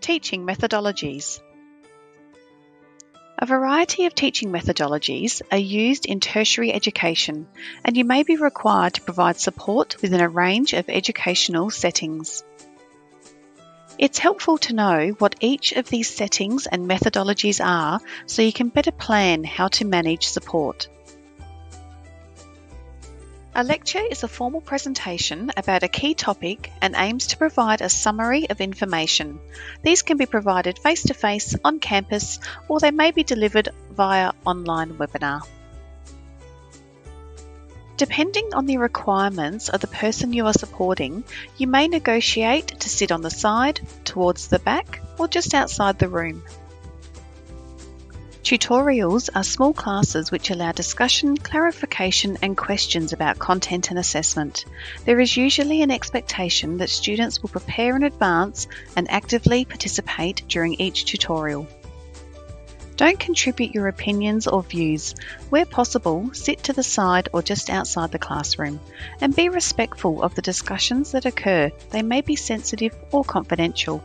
Teaching methodologies. A variety of teaching methodologies are used in tertiary education, and you may be required to provide support within a range of educational settings. It's helpful to know what each of these settings and methodologies are so you can better plan how to manage support. A lecture is a formal presentation about a key topic and aims to provide a summary of information. These can be provided face-to-face on campus, or they may be delivered via online webinar. Depending on the requirements of the person you are supporting, you may negotiate to sit on the side, towards the back, or just outside the room. Tutorials are small classes which allow discussion, clarification and questions about content and assessment. There is usually an expectation that students will prepare in advance and actively participate during each tutorial. Don't contribute your opinions or views. Where possible, sit to the side or just outside the classroom, and be respectful of the discussions that occur. They may be sensitive or confidential.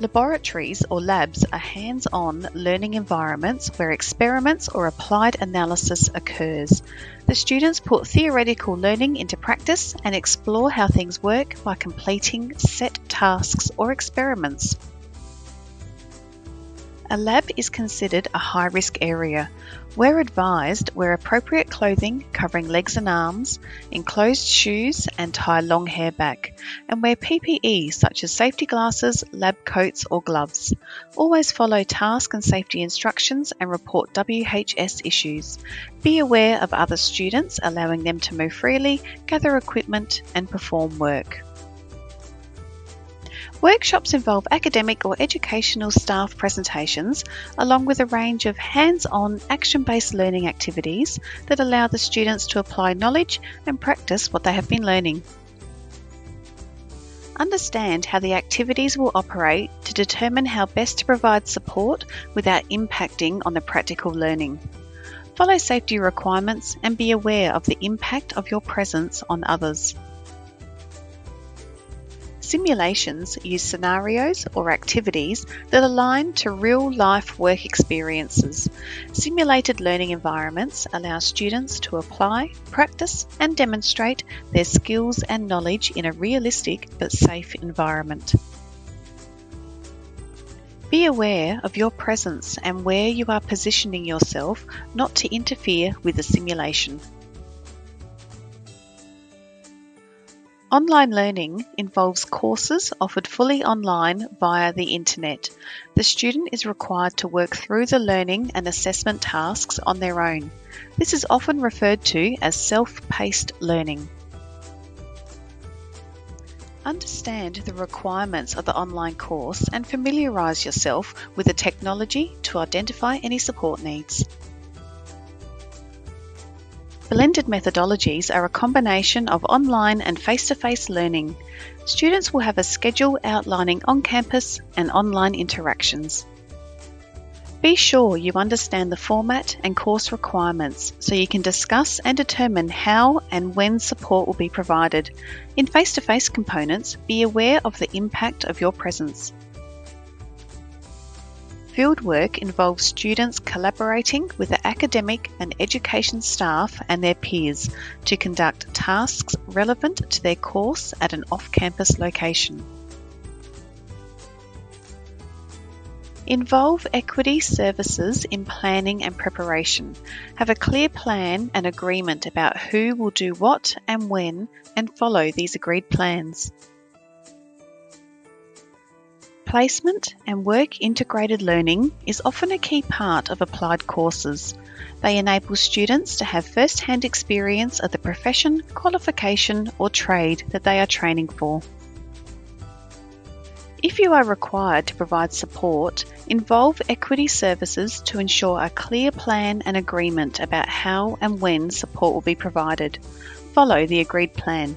Laboratories or labs are hands-on learning environments where experiments or applied analysis occurs. The students put theoretical learning into practice and explore how things work by completing set tasks or experiments. A lab is considered a high-risk area. Where advised, wear appropriate clothing covering legs and arms, enclosed shoes and tie long hair back, and wear PPE such as safety glasses, lab coats or gloves. Always follow task and safety instructions and report WHS issues. Be aware of other students, allowing them to move freely, gather equipment and perform work. Workshops involve academic or educational staff presentations, along with a range of hands-on, action-based learning activities that allow the students to apply knowledge and practice what they have been learning. Understand how the activities will operate to determine how best to provide support without impacting on the practical learning. Follow safety requirements and be aware of the impact of your presence on others. Simulations use scenarios or activities that align to real-life work experiences. Simulated learning environments allow students to apply, practice, and demonstrate their skills and knowledge in a realistic but safe environment. Be aware of your presence and where you are positioning yourself not to interfere with the simulation. Online learning involves courses offered fully online via the internet. The student is required to work through the learning and assessment tasks on their own. This is often referred to as self-paced learning. Understand the requirements of the online course and familiarise yourself with the technology to identify any support needs. Blended methodologies are a combination of online and face-to-face learning. Students will have a schedule outlining on-campus and online interactions. Be sure you understand the format and course requirements so you can discuss and determine how and when support will be provided. In face-to-face components, be aware of the impact of your presence. Fieldwork involves students collaborating with the academic and education staff and their peers to conduct tasks relevant to their course at an off-campus location. Involve equity services in planning and preparation. Have a clear plan and agreement about who will do what and when, and follow these agreed plans. Placement and work-integrated learning is often a key part of applied courses. They enable students to have first-hand experience of the profession, qualification or trade that they are training for. If you are required to provide support, involve equity services to ensure a clear plan and agreement about how and when support will be provided. Follow the agreed plan.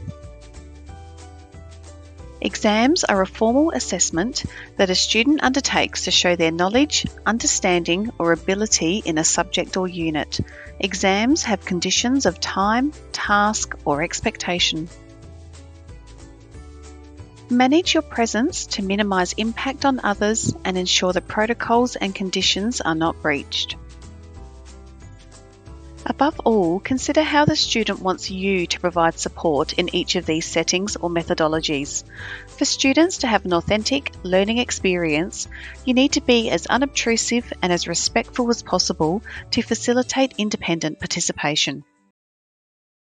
Exams are a formal assessment that a student undertakes to show their knowledge, understanding, or ability in a subject or unit. Exams have conditions of time, task, or expectation. Manage your presence to minimize impact on others and ensure the protocols and conditions are not breached. Above all, consider how the student wants you to provide support in each of these settings or methodologies. For students to have an authentic learning experience, you need to be as unobtrusive and as respectful as possible to facilitate independent participation.